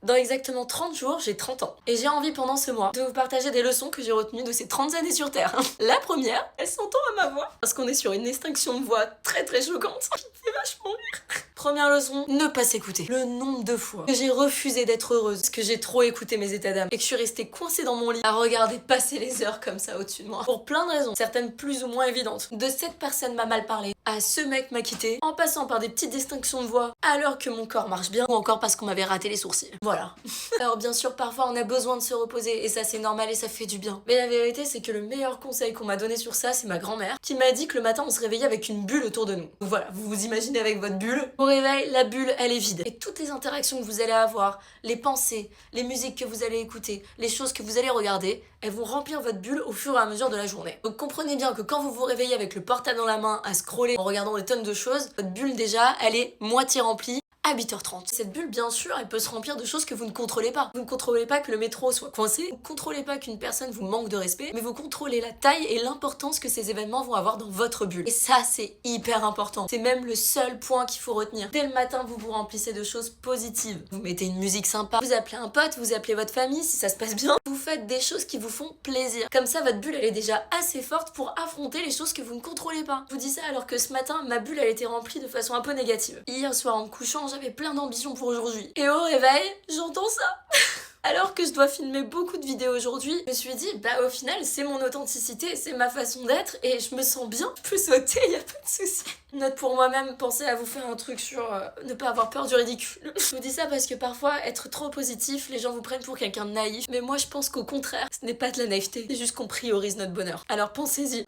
Dans exactement 30 jours, j'ai 30 ans. Et j'ai envie pendant ce mois de vous partager des leçons que j'ai retenues de ces 30 années sur Terre. La première, elle s'entend à ma voix, parce qu'on est sur une extinction de voix très très choquante. Qui me fait vachement rire. Première leçon, ne pas s'écouter. Le nombre de fois que j'ai refusé d'être heureuse, parce que j'ai trop écouté mes états d'âme, et que je suis restée coincée dans mon lit à regarder passer les heures comme ça au-dessus de moi. Pour plein de raisons, certaines plus ou moins évidentes. De cette personne m'a mal parlé, à ce mec m'a quitté, en passant par des petites distinctions de voix, alors que mon corps marche bien, ou encore parce qu'on m'avait raté les sourcils. Voilà. Alors bien sûr, parfois on a besoin de se reposer, et ça c'est normal et ça fait du bien. Mais la vérité, c'est que le meilleur conseil qu'on m'a donné sur ça, c'est ma grand-mère, qui m'a dit que le matin on se réveillait avec une bulle autour de nous. Donc voilà, vous vous imaginez avec votre bulle. Au réveil, la bulle, elle est vide. Et toutes les interactions que vous allez avoir, les pensées, les musiques que vous allez écouter, les choses que vous allez regarder, elles vont remplir votre bulle au fur et à mesure de la journée. Donc comprenez bien que quand vous vous réveillez avec le portable dans la main à scroller en regardant des tonnes de choses, votre bulle déjà, elle est moitié remplie à 8h30. Cette bulle, bien sûr, elle peut se remplir de choses que vous ne contrôlez pas. Vous ne contrôlez pas que le métro soit coincé, vous ne contrôlez pas qu'une personne vous manque de respect, mais vous contrôlez la taille et l'importance que ces événements vont avoir dans votre bulle. Et ça, c'est hyper important. C'est même le seul point qu'il faut retenir. Dès le matin, vous vous remplissez de choses positives. Vous mettez une musique sympa, vous appelez un pote, vous appelez votre famille si ça se passe bien. Vous faites des choses qui vous font plaisir. Comme ça, votre bulle, elle est déjà assez forte pour affronter les choses que vous ne contrôlez pas. Je vous dis ça alors que ce matin, ma bulle, elle était remplie de façon un peu négative. Hier soir, en me couchant, j'avais plein d'ambitions pour aujourd'hui. Et au réveil, j'entends ça. Alors que je dois filmer beaucoup de vidéos aujourd'hui, je me suis dit, bah au final, c'est mon authenticité, c'est ma façon d'être et je me sens bien. Je peux sauter, y a pas de souci. Note pour moi-même, pensez à vous faire un truc sur ne pas avoir peur du ridicule. Je vous dis ça parce que parfois, être trop positif, les gens vous prennent pour quelqu'un de naïf. Mais moi, je pense qu'au contraire, ce n'est pas de la naïveté, c'est juste qu'on priorise notre bonheur. Alors pensez-y.